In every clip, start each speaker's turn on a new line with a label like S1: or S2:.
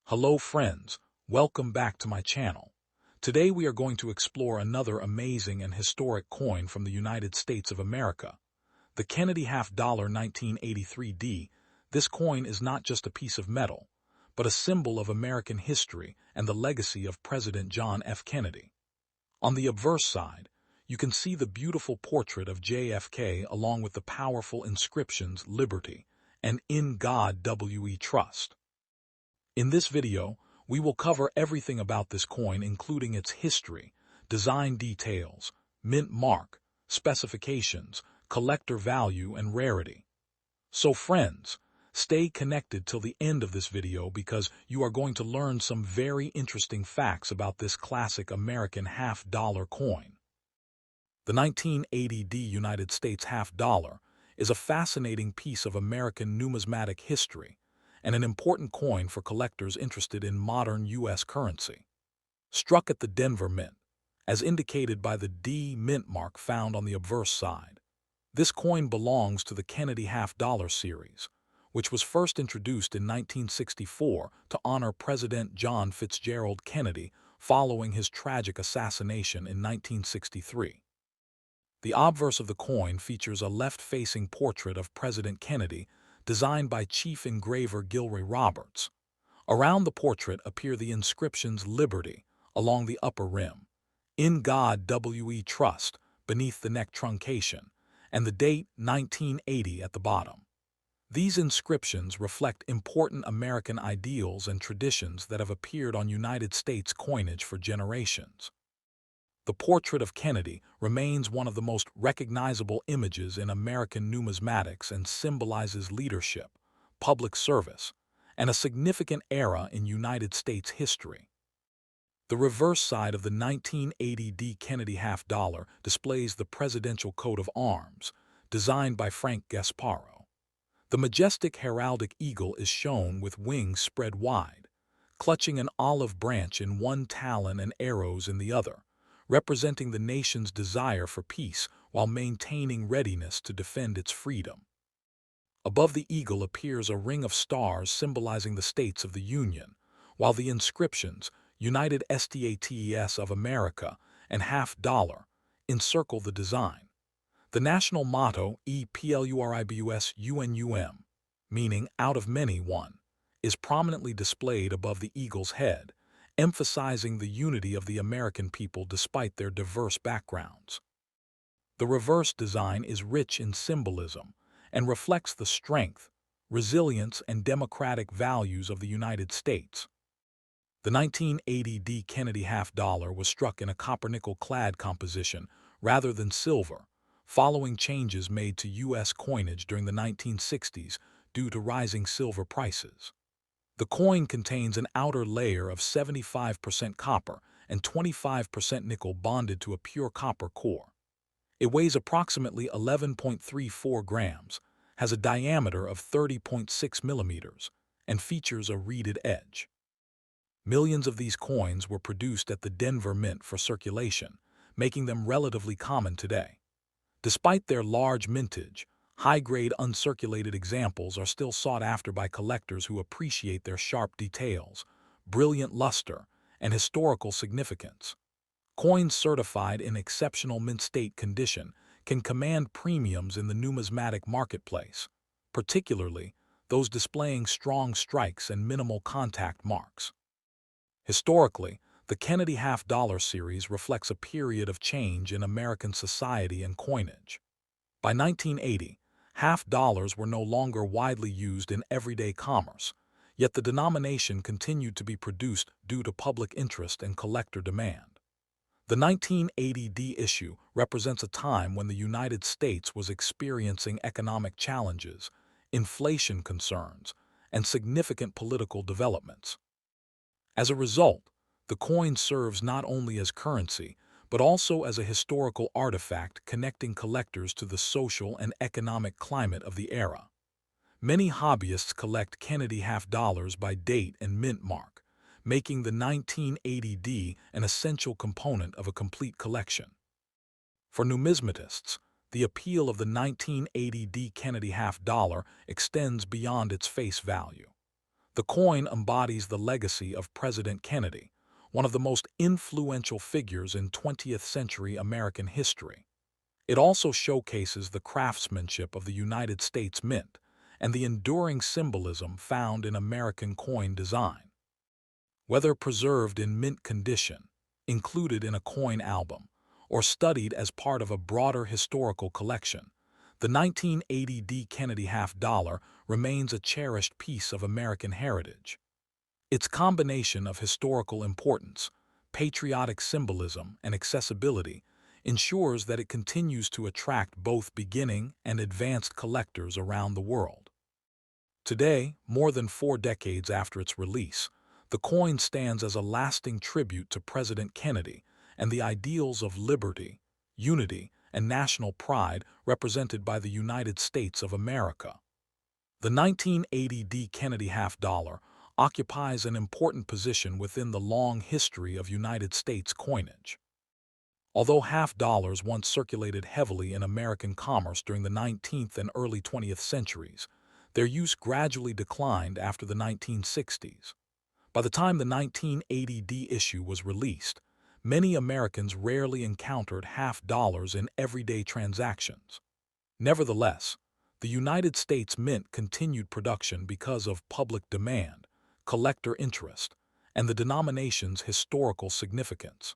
S1: Hello friends, welcome back to my channel. Today we are going to explore another amazing and historic coin from the United States of America. The Kennedy half-dollar 1983D. This coin is not just a piece of metal, but a symbol of American history and the legacy of President John F. Kennedy. On the obverse side, you can see the beautiful portrait of JFK along with the powerful inscriptions Liberty and In God We Trust. In this video, we will cover everything about this coin including its history, design details, mint mark, specifications, collector value, and rarity. So friends, stay connected till the end of this video because you are going to learn some very interesting facts about this classic American half-dollar coin. The 1980D United States half-dollar is a fascinating piece of American numismatic history and an important coin for collectors interested in modern U.S. currency. Struck at the Denver Mint, as indicated by the D mint mark found on the obverse side. This coin belongs to the Kennedy half-dollar series, which was first introduced in 1964 to honor President John Fitzgerald Kennedy following his tragic assassination in 1963. The obverse of the coin features a left-facing portrait of President Kennedy designed by Chief Engraver Gilroy Roberts. Around the portrait appear the inscriptions Liberty along the upper rim, In God We Trust beneath the neck truncation, and the date 1980 at the bottom. These inscriptions reflect important American ideals and traditions that have appeared on United States coinage for generations. The portrait of Kennedy remains one of the most recognizable images in American numismatics and symbolizes leadership, public service, and a significant era in United States history. The reverse side of the 1980D Kennedy half-dollar displays the presidential coat of arms, designed by Frank Gasparo. The majestic heraldic eagle is shown with wings spread wide, clutching an olive branch in one talon and arrows in the other, representing the nation's desire for peace while maintaining readiness to defend its freedom. Above the eagle appears a ring of stars symbolizing the states of the Union, while the inscriptions, United States of America and half-dollar, encircle the design. The national motto, EPLURIBUS UNUM, meaning out of many one, is prominently displayed above the eagle's head, emphasizing the unity of the American people despite their diverse backgrounds. The reverse design is rich in symbolism and reflects the strength, resilience, and democratic values of the United States. The 1980D Kennedy half-dollar was struck in a copper-nickel clad composition rather than silver, following changes made to U.S. coinage during the 1960s due to rising silver prices. The coin contains an outer layer of 75% copper and 25% nickel bonded to a pure copper core. It weighs approximately 11.34 grams, has a diameter of 30.6 millimeters, and features a reeded edge. Millions of these coins were produced at the Denver Mint for circulation, making them relatively common today. Despite their large mintage, high-grade uncirculated examples are still sought after by collectors who appreciate their sharp details, brilliant luster, and historical significance. Coins certified in exceptional mint state condition can command premiums in the numismatic marketplace, particularly those displaying strong strikes and minimal contact marks. Historically, the Kennedy half-dollar series reflects a period of change in American society and coinage. By 1980, half-dollars were no longer widely used in everyday commerce, yet the denomination continued to be produced due to public interest and collector demand. The 1980D issue represents a time when the United States was experiencing economic challenges, inflation concerns, and significant political developments. As a result, the coin serves not only as currency, but also as a historical artifact connecting collectors to the social and economic climate of the era. Many hobbyists collect Kennedy half-dollars by date and mint mark, making the 1980D an essential component of a complete collection. For numismatists, the appeal of the 1980D Kennedy half-dollar extends beyond its face value. The coin embodies the legacy of President Kennedy, one of the most influential figures in 20th century American history. It also showcases the craftsmanship of the United States Mint and the enduring symbolism found in American coin design. Whether preserved in mint condition, included in a coin album, or studied as part of a broader historical collection, the 1980 D. Kennedy half-dollar remains a cherished piece of American heritage. Its combination of historical importance, patriotic symbolism, and accessibility ensures that it continues to attract both beginning and advanced collectors around the world. Today, more than 4 decades after its release, the coin stands as a lasting tribute to President Kennedy and the ideals of liberty, unity, and national pride represented by the United States of America. The 1980 D. Kennedy half-dollar occupies an important position within the long history of United States coinage. Although half-dollars once circulated heavily in American commerce during the 19th and early 20th centuries, their use gradually declined after the 1960s. By the time the 1980 D issue was released, many Americans rarely encountered half-dollars in everyday transactions. Nevertheless, the United States Mint continued production because of public demand, collector interest, and the denomination's historical significance.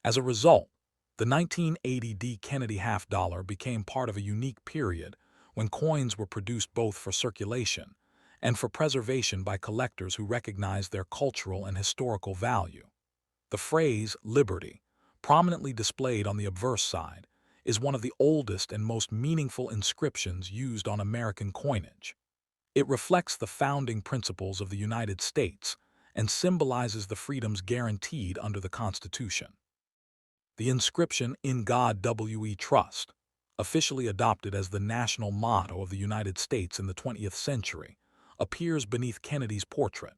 S1: As a result, the 1980 D. Kennedy half-dollar became part of a unique period when coins were produced both for circulation and for preservation by collectors who recognized their cultural and historical value. The phrase "liberty," prominently displayed on the obverse side, is one of the oldest and most meaningful inscriptions used on American coinage. It reflects the founding principles of the United States and symbolizes the freedoms guaranteed under the Constitution. The inscription "In God We Trust," officially adopted as the national motto of the United States in the 20th century, appears beneath Kennedy's portrait.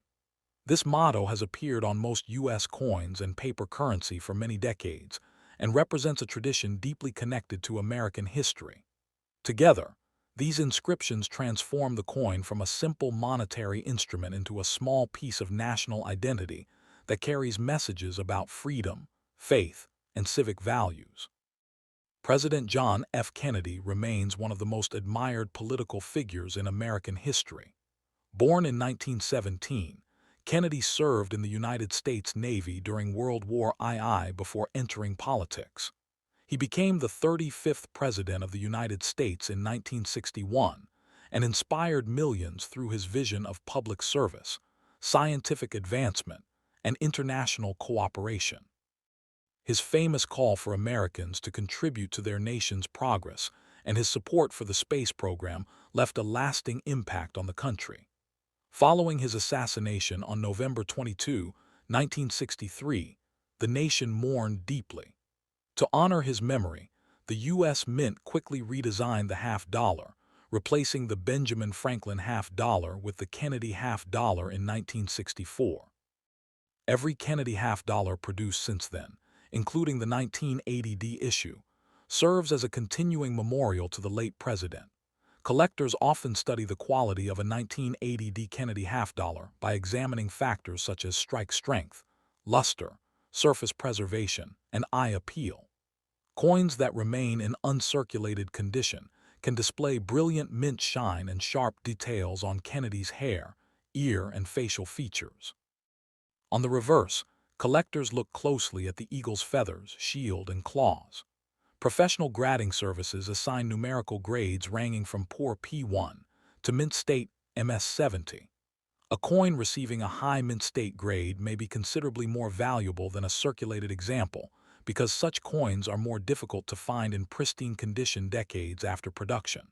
S1: This motto has appeared on most U.S. coins and paper currency for many decades and represents a tradition deeply connected to American history. Together, these inscriptions transform the coin from a simple monetary instrument into a small piece of national identity that carries messages about freedom, faith, and civic values. President John F. Kennedy remains one of the most admired political figures in American history. Born in 1917, Kennedy served in the United States Navy during World War II before entering politics. He became the 35th President of the United States in 1961 and inspired millions through his vision of public service, scientific advancement, and international cooperation. His famous call for Americans to contribute to their nation's progress and his support for the space program left a lasting impact on the country. Following his assassination on November 22, 1963, the nation mourned deeply. To honor his memory, the U.S. Mint quickly redesigned the half-dollar, replacing the Benjamin Franklin half-dollar with the Kennedy half-dollar in 1964. Every Kennedy half-dollar produced since then, including the 1980 D issue, serves as a continuing memorial to the late president. Collectors often study the quality of a 1980 D Kennedy half-dollar by examining factors such as strike strength, luster, surface preservation, and eye appeal. Coins that remain in uncirculated condition can display brilliant mint shine and sharp details on Kennedy's hair, ear, and facial features. On the reverse, collectors look closely at the eagle's feathers, shield, and claws. Professional grading services assign numerical grades ranging from poor P1 to mint state MS-70. A coin receiving a high mint state grade may be considerably more valuable than a circulated example because such coins are more difficult to find in pristine condition decades after production.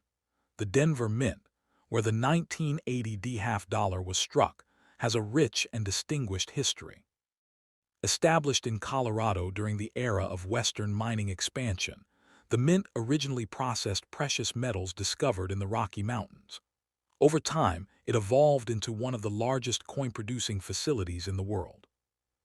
S1: The Denver Mint, where the 1980 D half-dollar was struck, has a rich and distinguished history. Established in Colorado during the era of Western mining expansion, the mint originally processed precious metals discovered in the Rocky Mountains. Over time, it evolved into one of the largest coin-producing facilities in the world.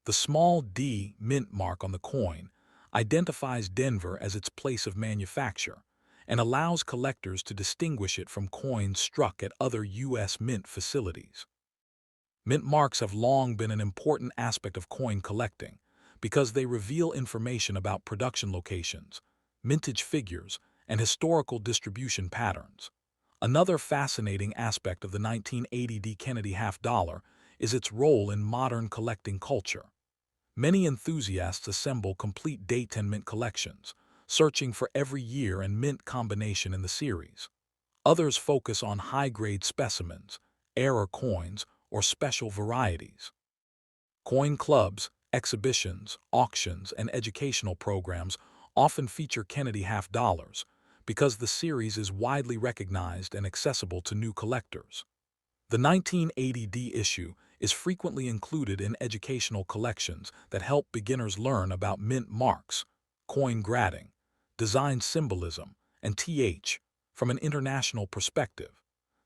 S1: The small D mint mark on the coin identifies Denver as its place of manufacture and allows collectors to distinguish it from coins struck at other U.S. mint facilities. Mint marks have long been an important aspect of coin collecting because they reveal information about production locations, mintage figures, and historical distribution patterns. Another fascinating aspect of the 1980 D Kennedy half dollar is its role in modern collecting culture. Many enthusiasts assemble complete date and mint collections, searching for every year and mint combination in the series. Others focus on high-grade specimens, error coins, or special varieties. Coin clubs, exhibitions, auctions, and educational programs often feature Kennedy half dollars because the series is widely recognized and accessible to new collectors. The 1980 D issue is frequently included in educational collections that help beginners learn about mint marks, coin grading, design symbolism, and from an international perspective.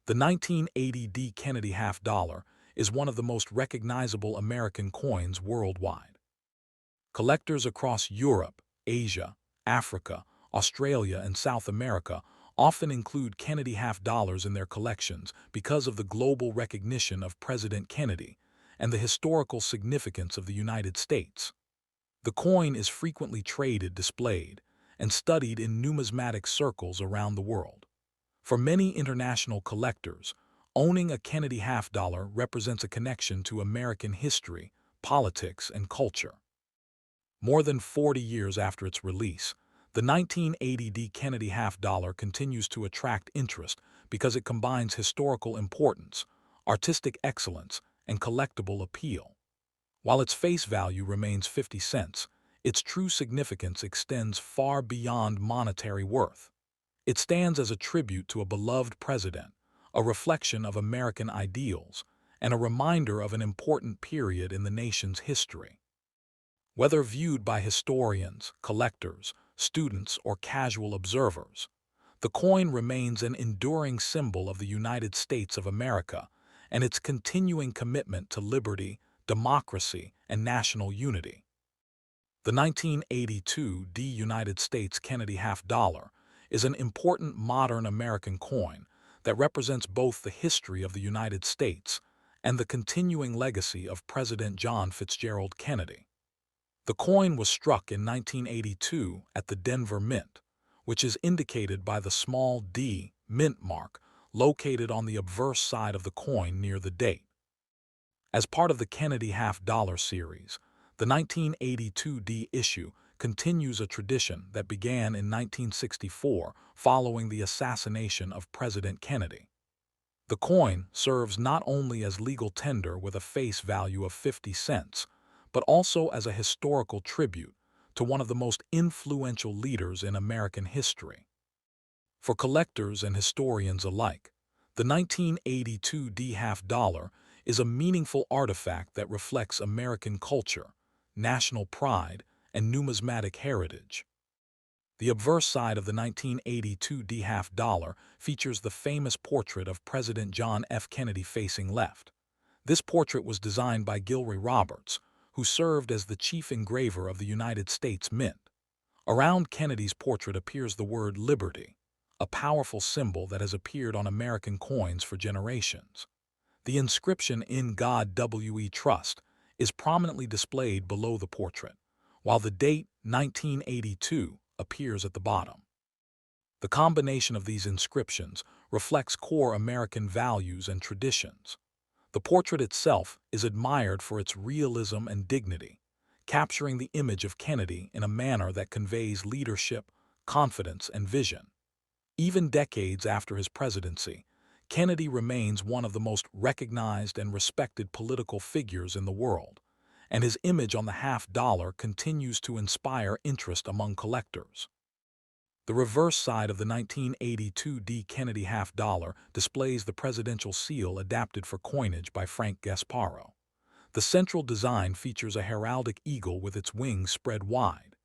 S1: The 1980 D Kennedy half dollar is one of the most recognizable American coins worldwide. Collectors across Europe, Asia, Africa, Australia, and South America often include Kennedy half dollars in their collections because of the global recognition of President Kennedy and the historical significance of the United States. The coin is frequently traded, displayed, and studied in numismatic circles around the world. For many international collectors, owning a Kennedy half dollar represents a connection to American history, politics, and culture. More than 40 years after its release, the 1980 D Kennedy half dollar continues to attract interest because it combines historical importance, artistic excellence, and collectible appeal. While its face value remains 50 cents, its true significance extends far beyond monetary worth. It stands as a tribute to a beloved president, a reflection of American ideals, and a reminder of an important period in the nation's history. Whether viewed by historians, collectors, students, or casual observers, the coin remains an enduring symbol of the United States of America and its continuing commitment to liberty, democracy, and national unity. The 1982 D United States Kennedy half dollar is an important modern American coin that represents both the history of the United States and the continuing legacy of President John Fitzgerald Kennedy. The coin was struck in 1982 at the Denver Mint, which is indicated by the small D mint mark located on the obverse side of the coin near the date. As part of the Kennedy half dollar series, the 1982 D issue continues a tradition that began in 1964 following the assassination of President Kennedy. The coin serves not only as legal tender with a face value of 50 cents, but also as a historical tribute to one of the most influential leaders in American history. For collectors and historians alike, the 1982 D half dollar is a meaningful artifact that reflects American culture, national pride, and numismatic heritage. The obverse side of the 1982 D half dollar features the famous portrait of President John F. Kennedy facing left. This portrait was designed by Gilroy Roberts, who served as the chief engraver of the United States Mint. Around Kennedy's portrait appears the word liberty, a powerful symbol that has appeared on American coins for generations. The inscription "In God We Trust" is prominently displayed below the portrait, while the date 1982 appears at the bottom. The combination of these inscriptions reflects core American values and traditions. The portrait itself is admired for its realism and dignity, capturing the image of Kennedy in a manner that conveys leadership, confidence, and vision. Even decades after his presidency, Kennedy remains one of the most recognized and respected political figures in the world, and his image on the half dollar continues to inspire interest among collectors. The reverse side of the 1982 D Kennedy half dollar displays the presidential seal adapted for coinage by Frank Gasparo. The central design features a heraldic eagle with its wings spread wide.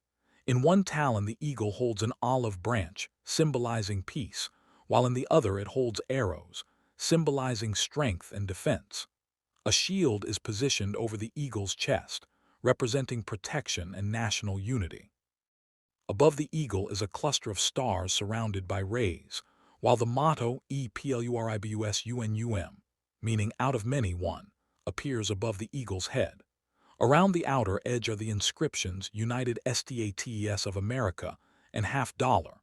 S1: In one talon the eagle holds an olive branch, symbolizing peace, while in the other it holds arrows, symbolizing strength and defense. A shield is positioned over the eagle's chest, representing protection and national unity. Above the eagle is a cluster of stars surrounded by rays, while the motto E Pluribus Unum, meaning out of many one, appears above the eagle's head. Around the outer edge are the inscriptions United States of America and half dollar.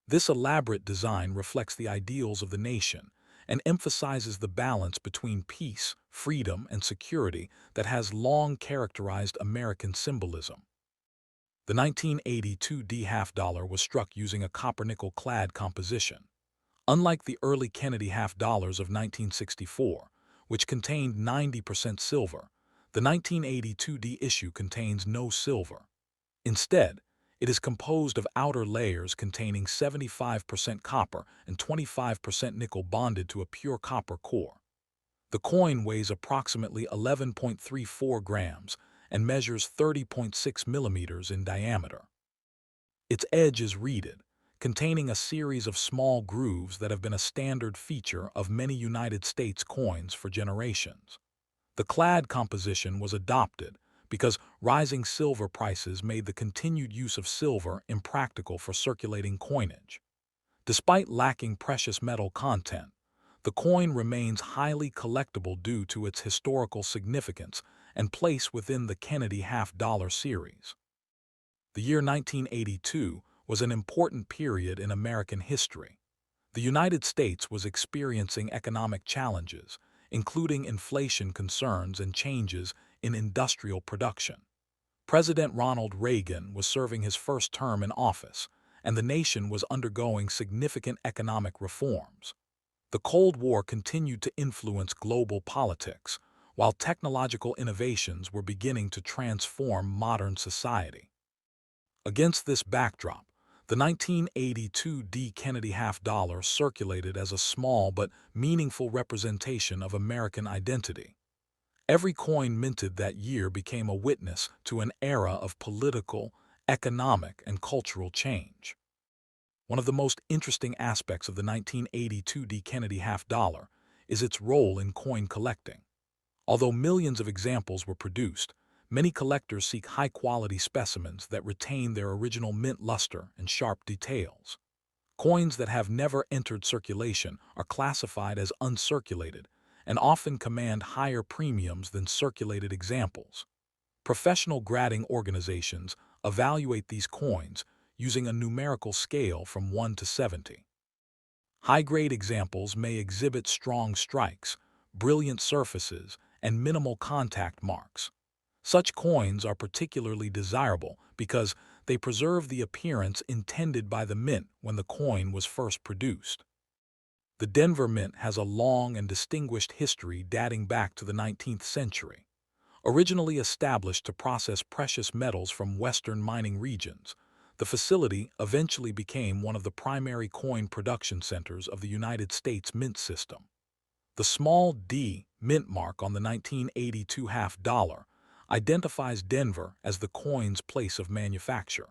S1: This elaborate design reflects the ideals of the nation and emphasizes the balance between peace, freedom, and security that has long characterized American symbolism. The 1982 D half dollar was struck using a copper-nickel clad composition. Unlike the early Kennedy half dollars of 1964, which contained 90% silver, the 1982 D issue contains no silver. Instead, it is composed of outer layers containing 75% copper and 25% nickel bonded to a pure copper core. The coin weighs approximately 11.34 grams and measures 30.6 millimeters in diameter. Its edge is reeded, containing a series of small grooves that have been a standard feature of many United States coins for generations. The clad composition was adopted because rising silver prices made the continued use of silver impractical for circulating coinage. Despite lacking precious metal content, the coin remains highly collectible due to its historical significance and place within the Kennedy half-dollar series. The year 1982 was an important period in American history. The United States was experiencing economic challenges, including inflation concerns and changes in industrial production. President Ronald Reagan was serving his first term in office, and the nation was undergoing significant economic reforms. The Cold War continued to influence global politics, while technological innovations were beginning to transform modern society. Against this backdrop, the 1982 D Kennedy half dollar circulated as a small but meaningful representation of American identity. Every coin minted that year became a witness to an era of political, economic, and cultural change. One of the most interesting aspects of the 1982 D Kennedy half dollar is its role in coin collecting. Although millions of examples were produced, many collectors seek high-quality specimens that retain their original mint luster and sharp details. Coins that have never entered circulation are classified as uncirculated and often command higher premiums than circulated examples. Professional grading organizations evaluate these coins using a numerical scale from 1 to 70. High-grade examples may exhibit strong strikes, brilliant surfaces, and minimal contact marks. Such coins are particularly desirable because they preserve the appearance intended by the mint when the coin was first produced. The Denver Mint has a long and distinguished history dating back to the 19th century. Originally established to process precious metals from western mining regions, the facility eventually became one of the primary coin production centers of the United States mint system. The small D mint mark on the 1982 half dollar identifies Denver as the coin's place of manufacture.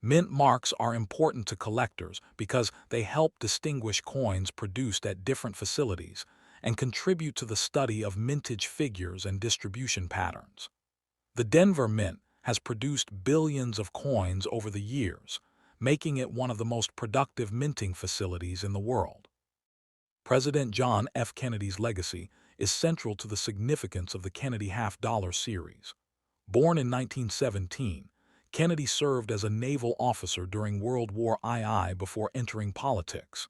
S1: Mint marks are important to collectors because they help distinguish coins produced at different facilities and contribute to the study of mintage figures and distribution patterns. The Denver Mint has produced billions of coins over the years, making it one of the most productive minting facilities in the world. President John F. Kennedy's legacy is central to the significance of the Kennedy half-dollar series. Born in 1917, Kennedy served as a naval officer during World War II before entering politics.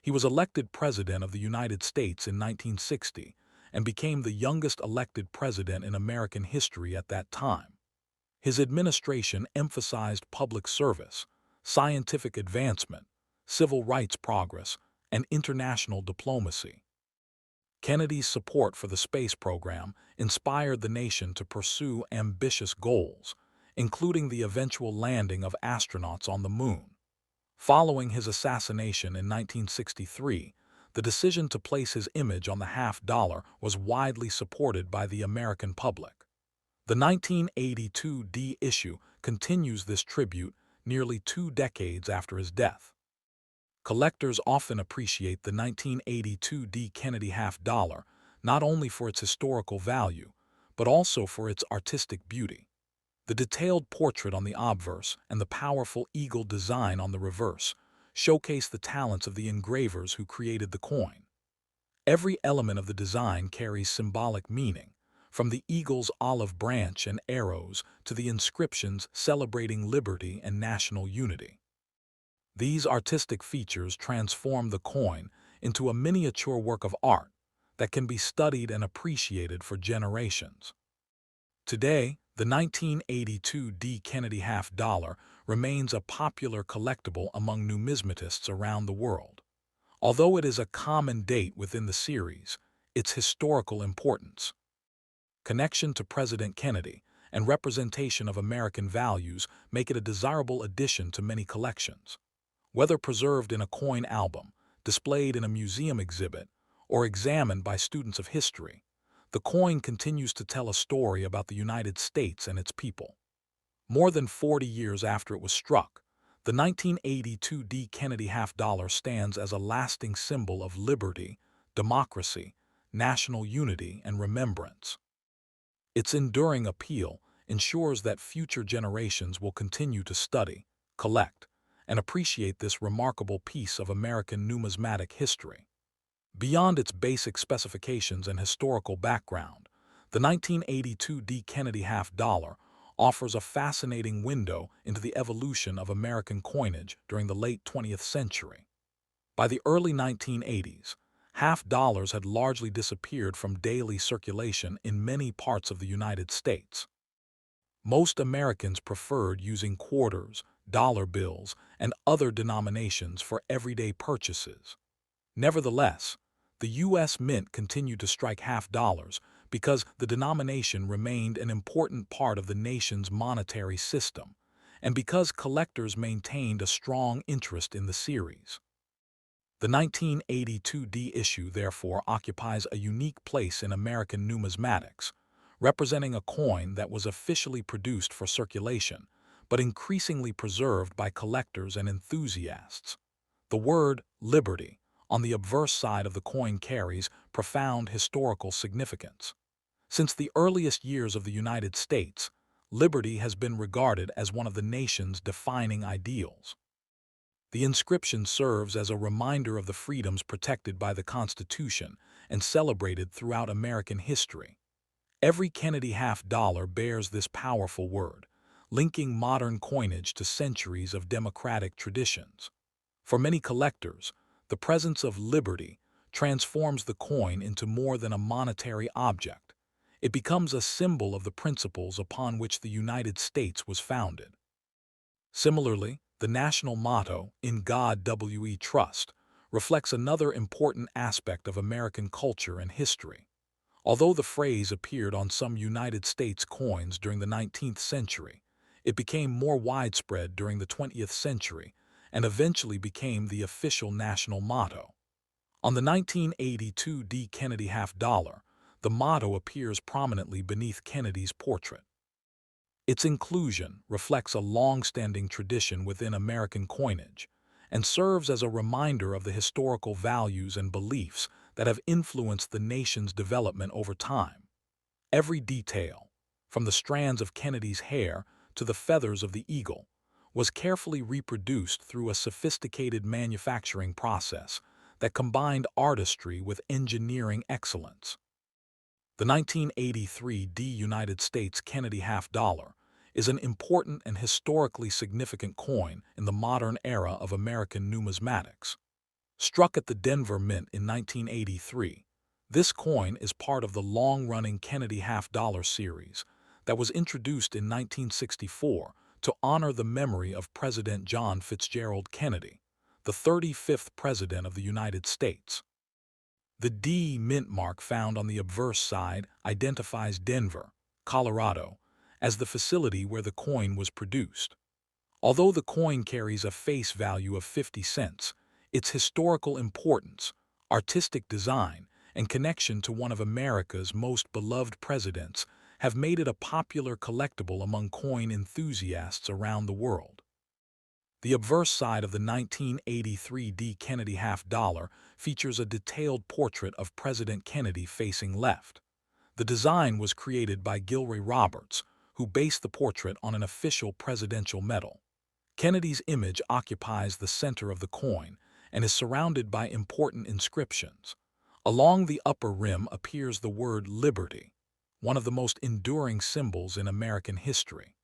S1: He was elected President of the United States in 1960 and became the youngest elected president in American history at that time. His administration emphasized public service, scientific advancement, civil rights progress, and international diplomacy. Kennedy's support for the space program inspired the nation to pursue ambitious goals, including the eventual landing of astronauts on the moon. Following his assassination in 1963, the decision to place his image on the half dollar was widely supported by the American public. The 1982 D issue continues this tribute nearly 2 decades after his death. Collectors often appreciate the 1982 D Kennedy half dollar not only for its historical value, but also for its artistic beauty. The detailed portrait on the obverse and the powerful eagle design on the reverse showcase the talents of the engravers who created the coin. Every element of the design carries symbolic meaning, from the eagle's olive branch and arrows to the inscriptions celebrating liberty and national unity. These artistic features transform the coin into a miniature work of art that can be studied and appreciated for generations. Today, the 1982 D. Kennedy half dollar remains a popular collectible among numismatists around the world. Although it is a common date within the series, its historical importance, connection to President Kennedy, and representation of American values make it a desirable addition to many collections. Whether preserved in a coin album, displayed in a museum exhibit, or examined by students of history, the coin continues to tell a story about the United States and its people. More than 40 years after it was struck, the 1982 D. Kennedy half dollar stands as a lasting symbol of liberty, democracy, national unity, and remembrance. Its enduring appeal ensures that future generations will continue to study, collect, and appreciate this remarkable piece of American numismatic history. Beyond its basic specifications and historical background, the 1982 D. Kennedy half dollar offers a fascinating window into the evolution of American coinage during the late 20th century. By the early 1980s, half dollars had largely disappeared from daily circulation in many parts of the United States. Most Americans preferred using quarters, dollar bills, and other denominations for everyday purchases. Nevertheless, the U.S. Mint continued to strike half dollars because the denomination remained an important part of the nation's monetary system, and because collectors maintained a strong interest in the series. The 1982 D issue therefore occupies a unique place in American numismatics, representing a coin that was officially produced for circulation, but increasingly preserved by collectors and enthusiasts. The word liberty on the obverse side of the coin carries profound historical significance. Since the earliest years of the United States, liberty has been regarded as one of the nation's defining ideals. The inscription serves as a reminder of the freedoms protected by the Constitution and celebrated throughout American history. Every Kennedy half dollar bears this powerful word, linking modern coinage to centuries of democratic traditions. For many collectors, the presence of liberty transforms the coin into more than a monetary object. It becomes a symbol of the principles upon which the United States was founded. Similarly, the national motto, "In God We Trust," reflects another important aspect of American culture and history. Although the phrase appeared on some United States coins during the 19th century, it became more widespread during the 20th century and eventually became the official national motto. On the 1982 D. Kennedy half dollar, the motto appears prominently beneath Kennedy's portrait. Its inclusion reflects a long-standing tradition within American coinage and serves as a reminder of the historical values and beliefs that have influenced the nation's development over time. Every detail, from the strands of Kennedy's hair to the feathers of the eagle, was carefully reproduced through a sophisticated manufacturing process that combined artistry with engineering excellence. The 1983 D. United States Kennedy half dollar is an important and historically significant coin in the modern era of American numismatics. Struck at the Denver Mint in 1983, this coin is part of the long-running Kennedy half dollar series that was introduced in 1964 to honor the memory of President John Fitzgerald Kennedy, the 35th President of the United States. The D mint mark found on the obverse side identifies Denver, Colorado, as the facility where the coin was produced. Although the coin carries a face value of 50 cents, its historical importance, artistic design, and connection to one of America's most beloved presidents have made it a popular collectible among coin enthusiasts around the world. The obverse side of the 1983 D. Kennedy half dollar features a detailed portrait of President Kennedy facing left. The design was created by Gilroy Roberts, who based the portrait on an official presidential medal. Kennedy's image occupies the center of the coin and is surrounded by important inscriptions. Along the upper rim appears the word liberty, one of the most enduring symbols in American history.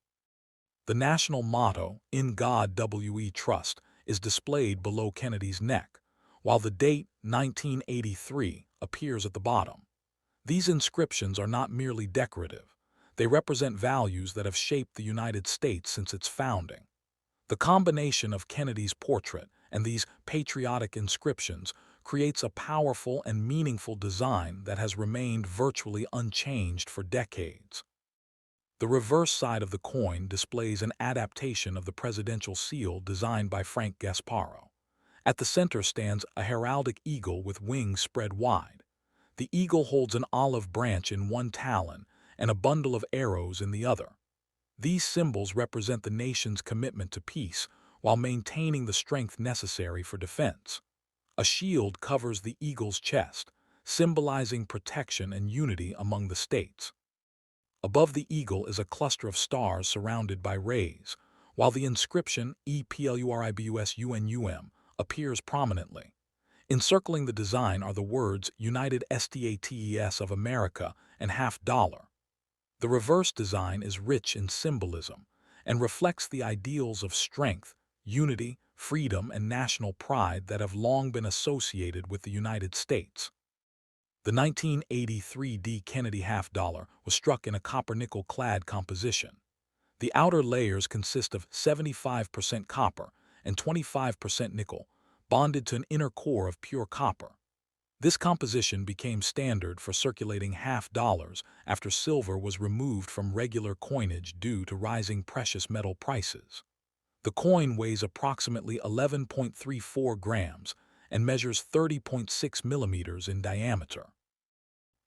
S1: The national motto, "In God We Trust," is displayed below Kennedy's neck, while the date 1983 appears at the bottom. These inscriptions are not merely decorative. They represent values that have shaped the United States since its founding. The combination of Kennedy's portrait and these patriotic inscriptions creates a powerful and meaningful design that has remained virtually unchanged for decades. The reverse side of the coin displays an adaptation of the presidential seal designed by Frank Gasparro. At the center stands a heraldic eagle with wings spread wide. The eagle holds an olive branch in one talon and a bundle of arrows in the other. These symbols represent the nation's commitment to peace while maintaining the strength necessary for defense. A shield covers the eagle's chest, symbolizing protection and unity among the states. Above the eagle is a cluster of stars surrounded by rays, while the inscription EPLURIBUSUNUM appears prominently. Encircling the design are the words United States of America and $50. The reverse design is rich in symbolism and reflects the ideals of strength, unity, freedom, and national pride that have long been associated with the United States. The 1983 D. Kennedy $50 was struck in a copper-nickel-clad composition. The outer layers consist of 75% copper and 25% nickel, bonded to an inner core of pure copper. This composition became standard for circulating $50 after silver was removed from regular coinage due to rising precious metal prices. The coin weighs approximately 11.34 grams and measures 30.6 millimeters in diameter.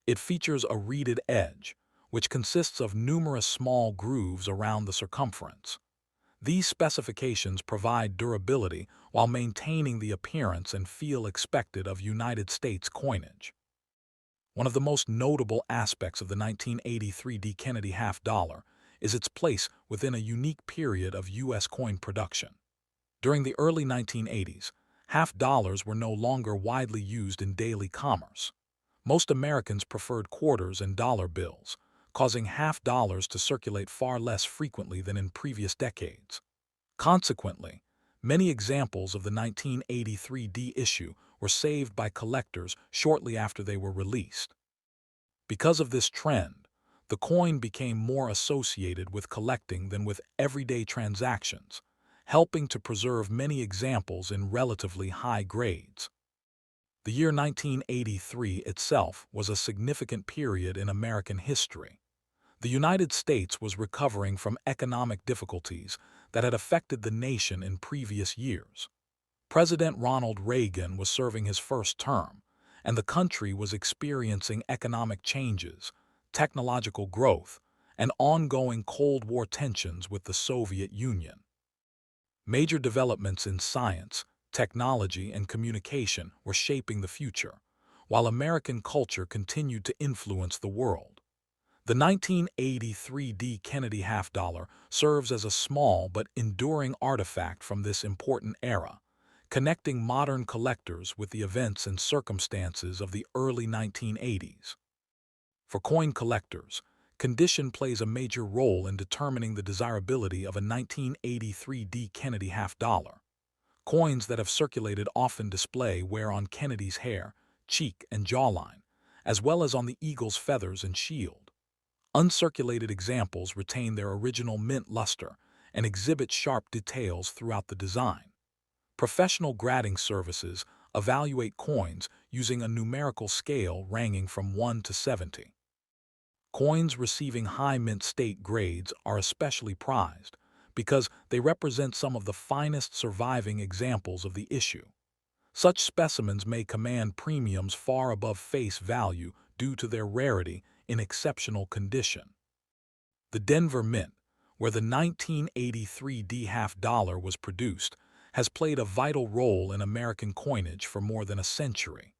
S1: It features a reeded edge, which consists of numerous small grooves around the circumference. These specifications provide durability while maintaining the appearance and feel expected of United States coinage. One of the most notable aspects of the 1983 D. Kennedy $50 is its place within a unique period of U.S. coin production. During the early 1980s, $50 were no longer widely used in daily commerce. Most Americans preferred quarters and dollar bills, causing $50 to circulate far less frequently than in previous decades. Consequently, many examples of the 1983 D issue were saved by collectors shortly after they were released. Because of this trend, the coin became more associated with collecting than with everyday transactions, helping to preserve many examples in relatively high grades. The year 1983 itself was a significant period in American history. The United States was recovering from economic difficulties that had affected the nation in previous years. President Ronald Reagan was serving his first term, and the country was experiencing economic changes, technological growth, and ongoing Cold War tensions with the Soviet Union. Major developments in science, technology, and communication were shaping the future, while American culture continued to influence the world. The 1983 D. Kennedy $50 serves as a small but enduring artifact from this important era, connecting modern collectors with the events and circumstances of the early 1980s. For coin collectors, condition plays a major role in determining the desirability of a 1983 D. Kennedy $50. Coins that have circulated often display wear on Kennedy's hair, cheek, and jawline, as well as on the eagle's feathers and shield. Uncirculated examples retain their original mint luster and exhibit sharp details throughout the design. Professional grading services evaluate coins using a numerical scale ranging from 1 to 70. Coins receiving high mint state grades are especially prized because they represent some of the finest surviving examples of the issue. Such specimens may command premiums far above face value due to their rarity in exceptional condition. The Denver Mint, where the 1983 D. $50 was produced, has played a vital role in American coinage for more than a century.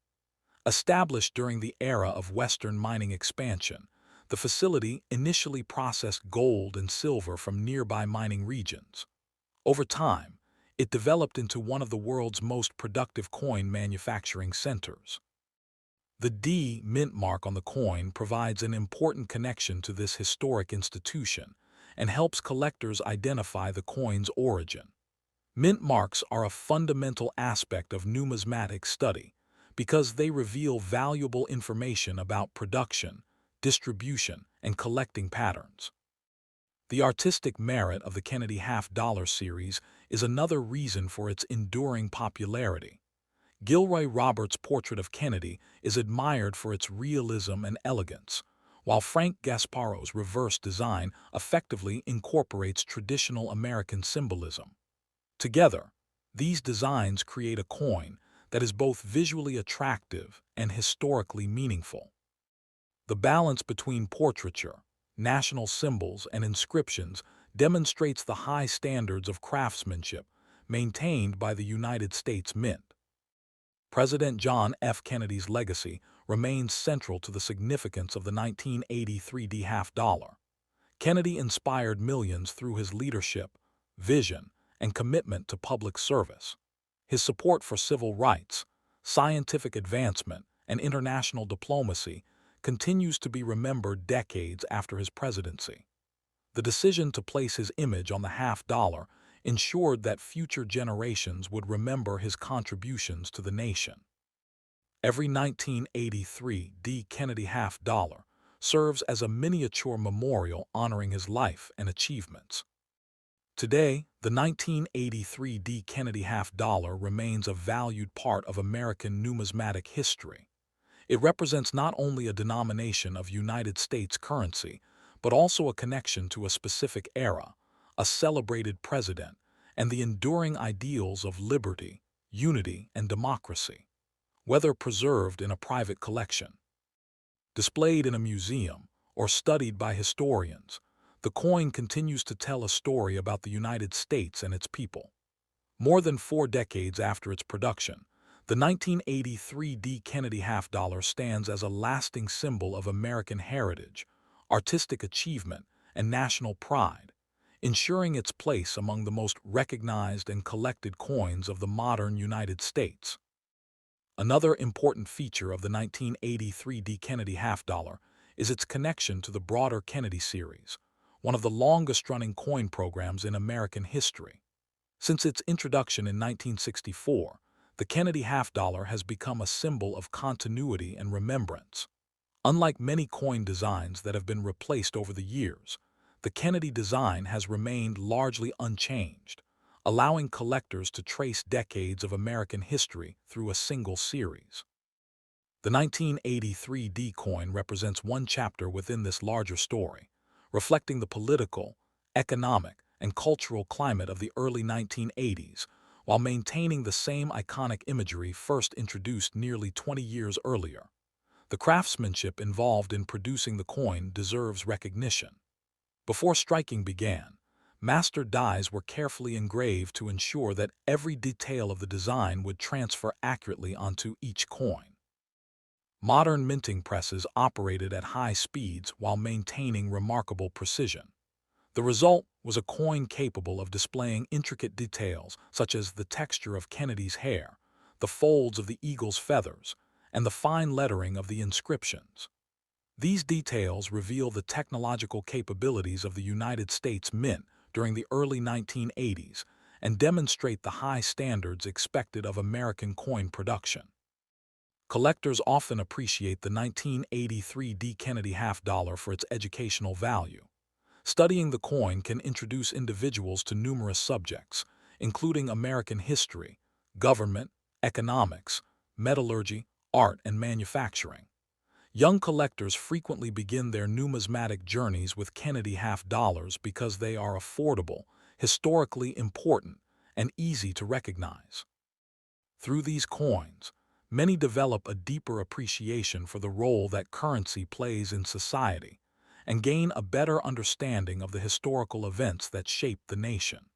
S1: Established during the era of Western mining expansion, the facility initially processed gold and silver from nearby mining regions. Over time, it developed into one of the world's most productive coin manufacturing centers. The D mint mark on the coin provides an important connection to this historic institution and helps collectors identify the coin's origin. Mint marks are a fundamental aspect of numismatic study because they reveal valuable information about production, distribution, and collecting patterns. The artistic merit of the Kennedy half-dollar series is another reason for its enduring popularity. Gilroy Roberts' portrait of Kennedy is admired for its realism and elegance, while Frank Gasparo's reverse design effectively incorporates traditional American symbolism. Together, these designs create a coin that is both visually attractive and historically meaningful. The balance between portraiture, national symbols, and inscriptions demonstrates the high standards of craftsmanship maintained by the United States Mint. President John F. Kennedy's legacy remains central to the significance of the 1983 D half-dollar. Kennedy inspired millions through his leadership, vision, and commitment to public service. His support for civil rights, scientific advancement, and international diplomacy continues to be remembered decades after his presidency. The decision to place his image on the half-dollar ensured that future generations would remember his contributions to the nation. Every 1983 D Kennedy half-dollar serves as a miniature memorial honoring his life and achievements. Today, the 1983 D Kennedy half-dollar remains a valued part of American numismatic history. It represents not only a denomination of United States currency, but also a connection to a specific era, a celebrated president, and the enduring ideals of liberty, unity, and democracy. Whether preserved in a private collection, displayed in a museum, or studied by historians, the coin continues to tell a story about the United States and its people. More than 4 decades after its production, the 1983 D Kennedy half-dollar stands as a lasting symbol of American heritage, artistic achievement, and national pride, ensuring its place among the most recognized and collected coins of the modern United States. Another important feature of the 1983 D Kennedy half-dollar is its connection to the broader Kennedy series, one of the longest-running coin programs in American history. Since its introduction in 1964, the Kennedy half-dollar has become a symbol of continuity and remembrance. Unlike many coin designs that have been replaced over the years, the Kennedy design has remained largely unchanged, allowing collectors to trace decades of American history through a single series. The 1983 D coin represents one chapter within this larger story, reflecting the political, economic, and cultural climate of the early 1980s, while maintaining the same iconic imagery first introduced nearly 20 years earlier. The craftsmanship involved in producing the coin deserves recognition. Before striking began, master dies were carefully engraved to ensure that every detail of the design would transfer accurately onto each coin. Modern minting presses operated at high speeds while maintaining remarkable precision. The result was a coin capable of displaying intricate details such as the texture of Kennedy's hair, the folds of the eagle's feathers, and the fine lettering of the inscriptions. These details reveal the technological capabilities of the United States Mint during the early 1980s and demonstrate the high standards expected of American coin production. Collectors often appreciate the 1983 D Kennedy half-dollar for its educational value. Studying the coin can introduce individuals to numerous subjects, including American history, government, economics, metallurgy, art, and manufacturing. Young collectors frequently begin their numismatic journeys with Kennedy half-dollars because they are affordable, historically important, and easy to recognize. Through these coins, many develop a deeper appreciation for the role that currency plays in society and gain a better understanding of the historical events that shape the nation.